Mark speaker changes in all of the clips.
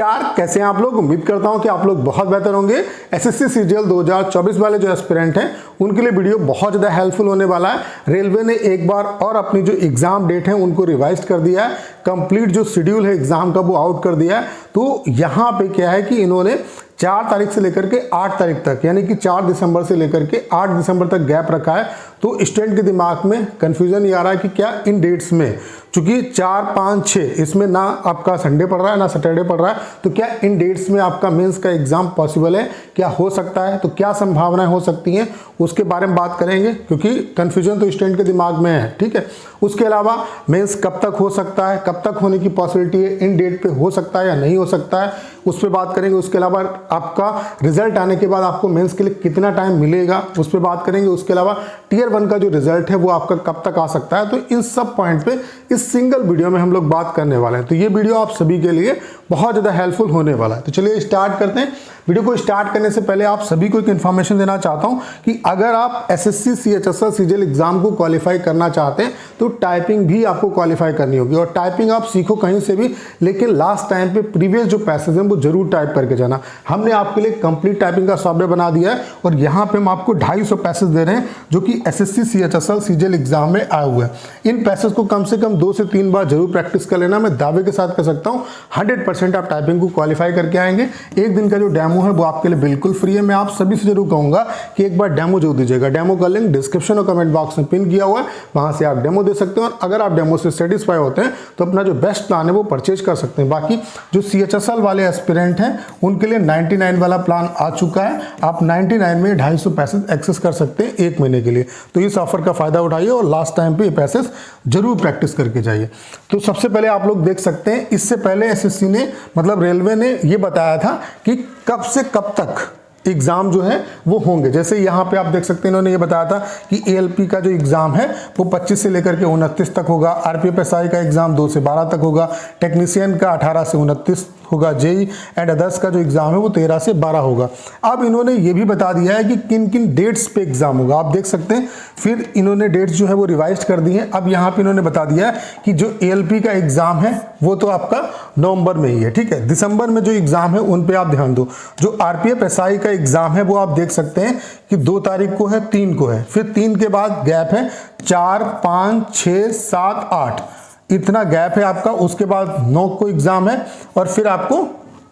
Speaker 1: नमस्कार, कैसे हैं आप लोग। उम्मीद करता हूं कि आप लोग बहुत बेहतर होंगे। एसएससी सीजीएल 2024 वाले जो एस्पिरेंट हैं उनके लिए वीडियो बहुत ज़्यादा हेल्पफुल होने वाला है। रेलवे ने एक बार और अपनी जो एग्ज़ाम डेट है उनको रिवाइज कर दिया है। कंप्लीट जो शेड्यूल है एग्ज़ाम का वो आउट कर दिया है। तो यहाँ पे क्या है कि इन्होंने 4 तारीख से लेकर के 8 तारीख तक, यानी कि 4 दिसंबर से लेकर के 8 दिसंबर तक गैप रखा है। तो स्टूडेंट के दिमाग में कंफ्यूजन ये आ रहा है कि क्या इन डेट्स में, चूंकि 4, 5, 6 इसमें ना आपका संडे पड़ रहा है ना सैटरडे पड़ रहा है, तो क्या इन डेट्स में आपका मेंस का एग्जाम पॉसिबल है, क्या हो सकता है, तो क्या संभावनाएं हो सकती हैं उसके बारे में बात करेंगे, क्योंकि कंफ्यूजन तो स्टूडेंट के दिमाग में है। ठीक है, उसके अलावा मेंस कब तक हो सकता है, कब तक होने की पॉसिबिलिटी है, इन डेट पे हो सकता है या नहीं हो सकता है, उस पर बात करेंगे। उसके अलावा आपका रिजल्ट आने के बाद आपको मेंस के लिए कितना टाइम मिलेगा उस पर बात करेंगे। उसके अलावा टियर 1 का जो रिजल्ट है वो आपका कब तक आ सकता है। तो इन सब पॉइंट पे इस सिंगल वीडियो में हम लोग बात करने वाले हैं। तो ये वीडियो आप सभी के लिए बहुत ज़्यादा हेल्पफुल होने वाला है। तो चलिए स्टार्ट करते हैं। वीडियो को स्टार्ट करने से पहले आप सभी को एक इन्फॉर्मेशन देना चाहता हूं कि अगर आप एसएससी सीएचएसएल सीजीएल एग्जाम को क्वालिफाई करना चाहते हैं तो टाइपिंग भी आपको क्वालिफाई करनी होगी। और टाइपिंग आप सीखो कहीं से भी, लेकिन लास्ट टाइम पे प्रीवियस जो पैसेज हैं वो जरूर टाइप करके जाना। हमने आपके लिए कंप्लीट टाइपिंग का सॉफ्टवेयर बना दिया है और यहाँ पे हम आपको 250 पैसेज दे रहे हैं जो कि एसएससी सीएचएसएल सीजीएल एग्जाम में आए हुए हैं। इन पैसेज को कम से कम 2 से 3 बार जरूर प्रैक्टिस कर लेना। मैं दावे के साथ कह सकता हूँ 100% आप टाइपिंग को क्वालिफाई करके आएंगे। एक दिन का जो डेमो है वो आपके लिए बिल्कुल फ्री है। मैं आप सभी से जरूर कहूंगा कि एक बार डेमो जरूर दीजिएगा। डेमो का लिंक डिस्क्रिप्शन और कमेंट बॉक्स में पिन किया हुआ है, वहां से आप डेमो दे सकते हैं। और अगर आप डेमो से सेटिस्फाई होते हैं तो अपना जो बेस्ट प्लान है वो परचेज कर सकते हैं। बाकी जो सीएचएसएल वाले एस्पिरेंट हैं उनके लिए 99 वाला प्लान आ चुका है। आप 99 में 250 पैसेज एक्सेस कर सकते हैं 1 महीने के लिए। तो इस ऑफर का फायदा उठाइए और लास्ट टाइम पे ये पैसेज जरूर प्रैक्टिस करके जाइए। तो सबसे पहले आप लोग देख सकते हैं, इससे पहले एसएससी ने मतलब रेलवे ने ये बताया था कि कब से कब तक एग्जाम जो है वो होंगे। जैसे यहाँ पे आप देख सकते हैं इन्होंने ये बताया था कि एएलपी का जो एग्जाम है वो 25 से लेकर के 29 तक होगा। आरपीएफएसआई का एग्जाम 2 से 12 तक होगा। टेक्नीशियन का 18 से 29 होगा। जेई एंड अदर्स का जो एग्जाम है वो 13 से 12 होगा। अब इन्होंने ये भी बता दिया है कि किन किन डेट्स पे एग्जाम होगा, आप देख सकते हैं। फिर इन्होंने डेट्स जो है वो रिवाइज कर दी हैं। अब यहाँ पे इन्होंने बता दिया है कि जो एएलपी का एग्जाम है वो तो आपका नवंबर में ही है। ठीक है, दिसंबर में जो एग्जाम है उन पे आप ध्यान दो। जो आरपीएफएसआई का एग्जाम है वो आप देख सकते हैं कि 2 तारीख को है, 3 को है, फिर 3 के बाद गैप है 4, 5, 6, 7, 8 इतना गैप है आपका। उसके बाद 9 को एग्जाम है और फिर आपको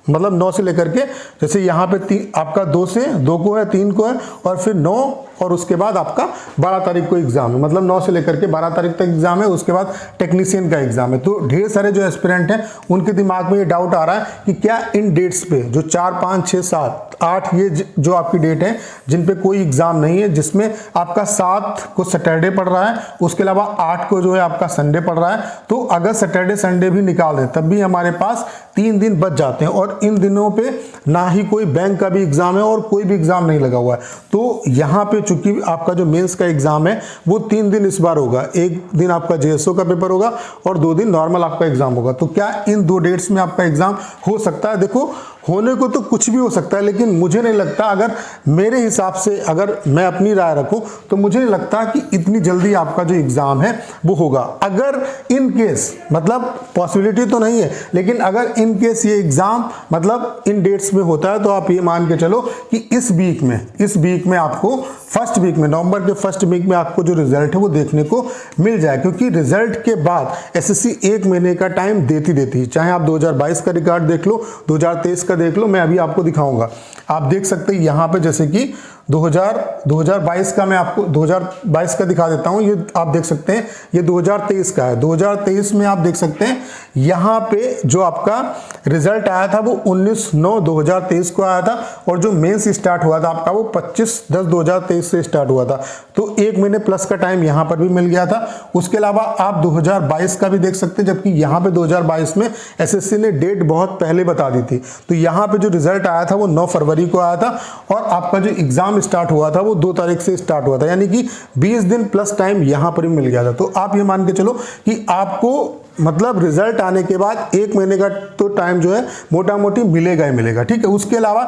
Speaker 1: मतलब 9 से लेकर के, जैसे यहाँ पे आपका 2 से 2 को है, 3 को है और फिर 9 और उसके बाद आपका 12 तारीख को एग्जाम है। मतलब 9 से लेकर के 12 तारीख तक एग्जाम है। उसके बाद टेक्नीशियन का एग्जाम है। तो ढेर सारे जो एस्पिरेंट हैं उनके दिमाग में ये डाउट आ रहा है कि क्या इन डेट्स पे जो 4, 5, 6, 7, 8 ये जो आपकी डेट है जिन पे कोई एग्जाम नहीं है, जिसमें आपका 7 को सैटरडे पड़ रहा है, उसके अलावा 8 को जो है आपका संडे पड़ रहा है, तो अगर सैटरडे संडे भी निकाल दें तब भी हमारे पास 3 दिन बच जाते हैं। और इन दिनों पे ना ही कोई बैंक का भी एग्जाम है और कोई भी एग्जाम नहीं लगा हुआ है। तो यहाँ पे चूंकि आपका जो मेंस का एग्जाम है वो 3 दिन इस बार होगा। एक दिन आपका जेएसओ का पेपर होगा और 2 दिन नॉर्मल आपका एग्जाम होगा। तो क्या इन 2 डेट्स में आपका एग्जाम हो सकता है? देखो, होने को तो कुछ भी हो सकता है, लेकिन मुझे नहीं लगता, अगर मेरे हिसाब से अगर मैं अपनी राय रखूं तो मुझे नहीं लगता कि इतनी जल्दी आपका जो एग्जाम है वो होगा। अगर इन केस, मतलब पॉसिबिलिटी तो नहीं है, लेकिन अगर इन केस ये एग्जाम मतलब इन डेट्स में होता है तो आप ये मान के चलो कि इस वीक में आपको फर्स्ट वीक में, नवंबर के फर्स्ट वीक में आपको जो रिजल्ट है वो देखने को मिल जाए। क्योंकि रिजल्ट के बाद एसएससी 1 महीने का टाइम देती, चाहे आप 2022 का रिकॉर्ड देख लो, 2023 का देख लो, मैं अभी आपको दिखाऊंगा। आप देख सकते हैं यहाँ पे जैसे कि 2022 का मैं आपको 2022 का दिखा देता हूँ। ये आप देख सकते हैं ये 2023 का है। 2023 में आप देख सकते हैं यहाँ पे जो आपका रिजल्ट आया था वो 19/9/2023 को आया था और जो मेंस स्टार्ट हुआ था आपका वो 25/10/2023 से स्टार्ट हुआ था। तो 1 महीने प्लस का टाइम यहाँ पर भी मिल गया था। उसके अलावा आप 2022 का भी देख सकते हैं, जबकि यहाँ पे 2022 में एसएससी ने डेट बहुत पहले बता दी थी। तो यहाँ पे जो रिजल्ट आया था वो 9 फरवरी को आया था और आपका जो एग्जाम स्टार्ट हुआ था वो 2 तारीख से स्टार्ट हुआ था, यानी कि 20 दिन प्लस टाइम यहां पर ही मिल गया था। तो आप ये मान के चलो कि आपको मतलब रिजल्ट आने के बाद 1 महीने का तो टाइम जो है मोटा मोटी मिलेगा ही मिलेगा, ठीक है। उसके अलावा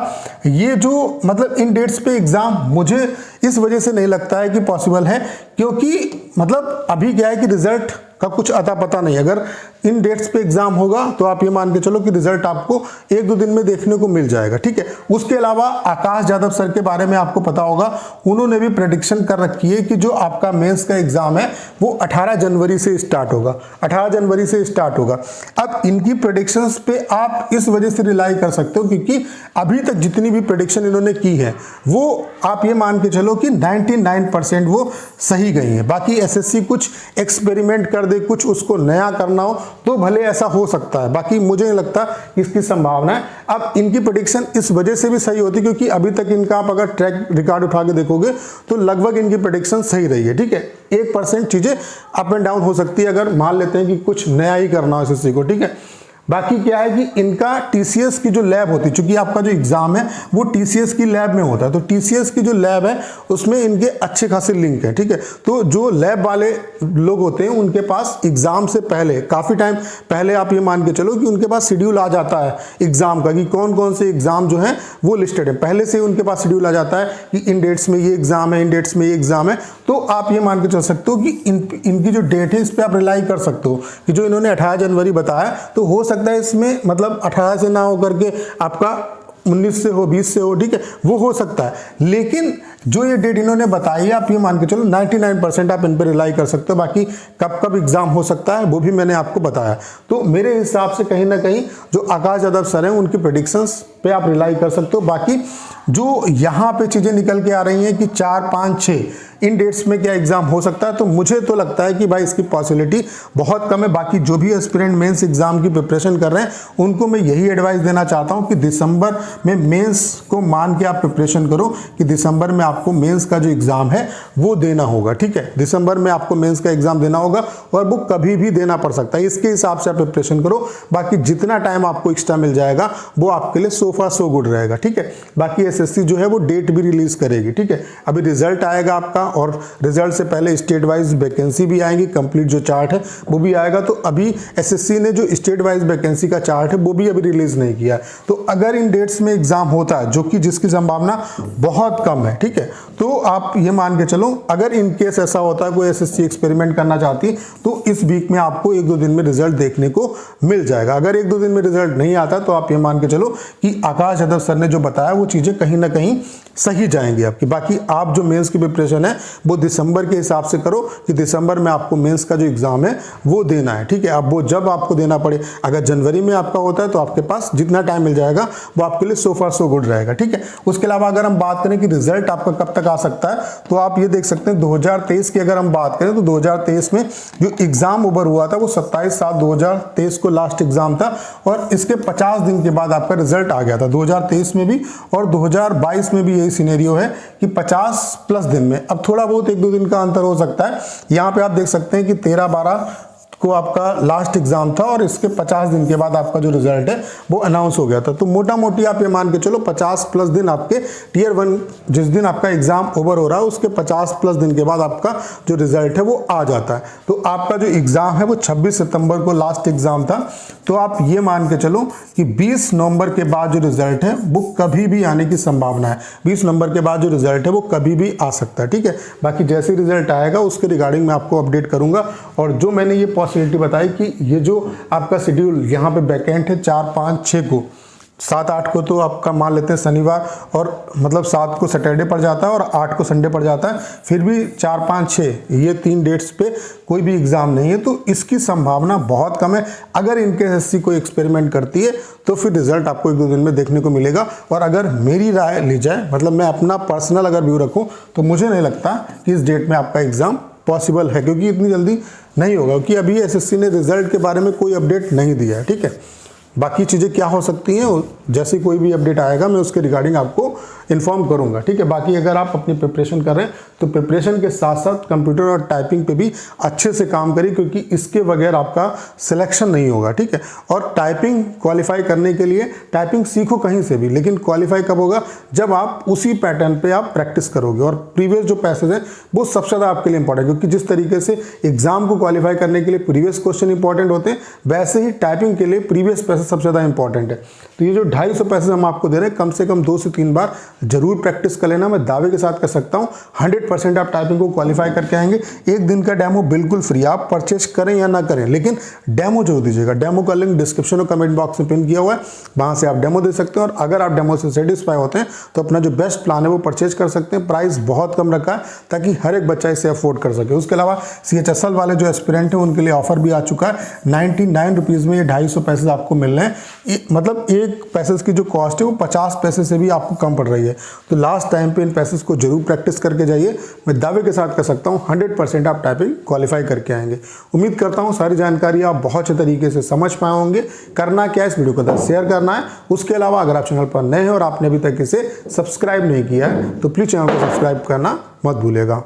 Speaker 1: ये जो मतलब इन डेट्स पे एग्जाम मुझे इस वजह से नहीं लगता है कि पॉसिबल है, क्योंकि मतलब अभी क्या है कि रिजल्ट का कुछ अता पता नहीं। अगर इन डेट्स पे एग्जाम होगा तो आप ये मान के चलो कि रिजल्ट आपको 1-2 दिन में देखने को मिल जाएगा, ठीक है। उसके अलावा आकाश यादव सर के बारे में आपको पता होगा, उन्होंने भी प्रेडिक्शन कर रखी है कि जो आपका मेंस का एग्जाम है वो 18 जनवरी से स्टार्ट होगा, 18 जनवरी से स्टार्ट होगा। अब इनकी प्रेडिक्शंस पे आप इस वजह से रिलाई कर सकते हो क्योंकि अभी तक जितनी भी प्रेडिक्शन इन्होंने की है वो आप ये मान के चलो कि 99% वो सही गई है। बाकी एसएससी कुछ एक्सपेरिमेंट कर दे, कुछ उसको नया करना हो तो भले ऐसा हो सकता है, बाकी मुझे नहीं लगता इसकी संभावना है। अब इनकी प्रेडिक्शन इस वजह से भी सही होती क्योंकि अभी तक इनका आप अगर ट्रैक रिकॉर्ड उठा के देखोगे तो लगभग इनकी प्रेडिक्शन सही रही है, ठीक है। 1% चीजें अप एंड डाउन हो सकती है अगर मान लेते हैं कि कुछ नया ही करना हो एसएससी को, ठीक है। बाकी क्या है कि इनका टीसीएस की जो लैब होती है, चूंकि आपका जो एग्जाम है वो टीसीएस की लैब में होता है, तो टीसीएस की जो लैब है उसमें इनके अच्छे खासे लिंक है, ठीक है। तो जो लैब वाले लोग होते हैं उनके पास एग्जाम से पहले काफी टाइम पहले आप ये मान के चलो कि उनके पास शेड्यूल आ जाता है एग्जाम का कि कौन कौन से एग्जाम जो है वो लिस्टेड है, पहले से उनके पास शेड्यूल आ जाता है कि इन डेट्स में ये एग्जाम है, इन डेट्स में ये एग्जाम है। तो आप ये मान के चल सकते हो कि इनकी जो डेट है इस पर आप रिलाई कर सकते हो कि जो इन्होंने 18 जनवरी बताया तो हो सकता है इसमें मतलब 18 से ना हो करके आपका 19 से हो, 20 से हो, ठीक है, वो हो सकता है। लेकिन जो ये डेट इन्होंने बताई है आप ये मान के चलो 99% आप इन पर रिलाई कर सकते हो। बाकी कब कब एग्जाम हो सकता है वो भी मैंने आपको बताया। तो मेरे हिसाब से कहीं ना कहीं जो आकाश यादव सर हैं उनकी प्रेडिक्शंस पे आप रिलाई कर सकते हो। बाकी जो यहाँ पे चीजें निकल के आ रही हैं कि 4, 5, 6 इन डेट्स में क्या एग्जाम हो सकता है, तो मुझे तो लगता है कि भाई इसकी पॉसिबिलिटी बहुत कम है। बाकी जो भी एस्पिरेंट मेंस एग्जाम की प्रिपरेशन कर रहे हैं उनको मैं यही एडवाइस देना चाहता हूं कि दिसंबर में मेंस को मान के आप प्रिपरेशन करो कि दिसंबर में आपको मेंस का जो एग्जाम है वो देना होगा, ठीक है। दिसंबर में आपको मेंस का एग्जाम देना होगा और वो कभी भी देना पड़ सकता है, इसके हिसाब से आप प्रिपरेशन करो। बाकी जितना टाइम आपको एक्स्ट्रा मिल जाएगा वो आपके लिए सो फार सो गुड रहेगा, ठीक है। बाकी एसएससी जो है वो डेट भी रिलीज करेगी, ठीक है। अभी रिजल्ट आएगा आपका और रिजल्ट से पहले स्टेट वाइज वैकेंसी भी आएंगी, कंप्लीट जो चार्ट है वो भी आएगा। तो अभी एसएससी ने जो स्टेट वाइज वैकेंसी का चार्ट है वो भी अभी रिलीज नहीं किया। तो अगर इन डेट्स में एग्जाम होता है, जो कि जिसकी संभावना बहुत कम है, ठीक है, तो आप ये मान के चलो अगर इन केस ऐसा होता है कोई एसएससी एक्सपेरिमेंट करना चाहती तो इस वीक में आपको 1-2 दिन में रिजल्ट देखने को मिल जाएगा। अगर 1-2 दिन में रिजल्ट नहीं आता तो आप ये मान के चलो कि आकाश यादव सर ने जो बताया वो चीजें कहीं ना कहीं सही जाएंगी आपकी। बाकी आप जो मेंस की प्रिपरेशन है वो दिसंबर के हिसाब से करो कि दिसंबर में आपको मेंस का जो एग्जाम है वो देना है, ठीक है। अब वो जब आपको देना पड़े, अगर जनवरी में आपका होता है तो आपके पास जितना टाइम मिल जाएगा वो आपके लिए सो फार सो गुड रहेगा, ठीक है। उसके अलावा अगर हम बात करें कि रिजल्ट आपका कब तक आ सकता है तो आप ये देख सकते हैं 2023 की अगर हम बात करें तो 2023 में जो एग्जाम ओवर हुआ था वो 27/7/2023 को लास्ट एग्जाम था और इसके 50 दिन के बाद आपका रिजल्ट आ गया था 2023 में भी। और 2022 में भी यही सिनेरियो है कि 50+ दिन में, अब थोड़ा बहुत 1-2 दिन का अंतर हो सकता है। यहाँ पे आप देख सकते हैं कि 13/12 को आपका लास्ट एग्जाम था और इसके 50 दिन के बाद आपका जो रिजल्ट है वो अनाउंस हो गया था। तो मोटा मोटी आप ये मान के चलो 50+ दिन आपके टियर 1 जिस दिन आपका एग्जाम ओवर हो रहा है उसके 50+ दिन के बाद आपका जो रिजल्ट है वो आ जाता है। तो आपका जो एग्जाम है वो 26 सितंबर को लास्ट एग्जाम था। तो आप ये मान के चलो कि 20 नवंबर के बाद जो रिजल्ट है वो कभी भी आने की संभावना है। 20 नवंबर के बाद जो रिजल्ट है वो कभी भी आ सकता है, ठीक है। बाकी जैसे रिजल्ट आएगा उसके रिगार्डिंग मैं आपको अपडेट करूंगा। और जो मैंने ये पॉसिबिलिटी बताई कि ये जो आपका शेड्यूल यहाँ पे वैकेंट है 4, 5, 6 को, 7, 8 को तो आपका मान लेते हैं शनिवार और मतलब 7 को सैटरडे पड़ जाता है और 8 को संडे पड़ जाता है, फिर भी 4, 5, 6 ये 3 डेट्स पे कोई भी एग्जाम नहीं है। तो इसकी संभावना बहुत कम है। अगर इनके एसएससी कोई एक्सपेरिमेंट करती है तो फिर रिजल्ट आपको 1-2 दिन में देखने को मिलेगा। और अगर मेरी राय ली जाए, मतलब मैं अपना पर्सनल अगर व्यू रखूँ तो मुझे नहीं लगता कि इस डेट में आपका एग्जाम पॉसिबल है, क्योंकि इतनी जल्दी नहीं होगा, क्योंकि अभी एसएससी ने रिजल्ट के बारे में कोई अपडेट नहीं दिया है, ठीक है। बाकी चीज़ें क्या हो सकती हैं, जैसे कोई भी अपडेट आएगा मैं उसके रिगार्डिंग आपको इन्फॉर्म करूँगा, ठीक है। बाकी अगर आप अपनी प्रिपरेशन कर रहे हैं तो प्रिपरेशन के साथ साथ कंप्यूटर और टाइपिंग पे भी अच्छे से काम करिए, क्योंकि इसके बगैर आपका सिलेक्शन नहीं होगा, ठीक है। और टाइपिंग क्वालिफाई करने के लिए टाइपिंग सीखो कहीं से भी, लेकिन क्वालिफाई कब होगा, जब आप उसी पैटर्न पे आप प्रैक्टिस करोगे। और प्रीवियस जो पैसेज है वो सबसे ज़्यादा आपके लिए इंपॉर्टेंट, क्योंकि जिस तरीके से एग्जाम को क्वालिफाई करने के लिए प्रीवियस क्वेश्चन इंपॉर्टेंट होते हैं, वैसे ही टाइपिंग के लिए प्रीवियस पैसेज सबसे ज़्यादा इंपॉर्टेंट है। तो ये जो 250 पैसेज हम आपको दे रहे हैं, कम से कम 2 से 3 बार जरूर प्रैक्टिस कर लेना। मैं दावे के साथ कर सकता हूँ 100% आप टाइपिंग को क्वालिफाई करके आएंगे। एक दिन का डेमो बिल्कुल फ्री, आप परचेज करें या ना करें, लेकिन डेमो जरूर दीजिएगा। डेमो का लिंक डिस्क्रिप्शन और कमेंट बॉक्स में पिन किया हुआ है, वहां से आप डेमो दे सकते हैं। और अगर आप डेमो से सेटिस्फाई होते हैं तो अपना जो बेस्ट प्लान है वो परचेज कर सकते हैं। प्राइस बहुत कम रखा है ताकि हर एक बच्चा इसे अफोर्ड कर सके। उसके अलावा CHSL वाले जो एस्पिरेंट हैं उनके लिए ऑफर भी आ चुका है। 99 रुपीज़ में ये 250 पैसेज आपको मिल रहे हैं। मतलब एक पैसेज की जो कॉस्ट है वो 50 पैसे से भी आपको कम पड़ रही है। तो लास्ट टाइम पे इन पैसेज को जरूर प्रैक्टिस करके जाइए। मैं दावे के साथ कर सकता हूँ 100% आप टाइपिंग क्वालिफाई करके आएंगे। उम्मीद करता हूँ सारी जानकारी आप बहुत अच्छे तरीके से समझ पाए होंगे। करना क्या है, इस वीडियो को अंदर शेयर करना है। उसके अलावा अगर आप चैनल पर नए हैं और आपने अभी तक इसे सब्सक्राइब नहीं किया है तो प्लीज़ चैनल को सब्सक्राइब करना मत भूलिएगा।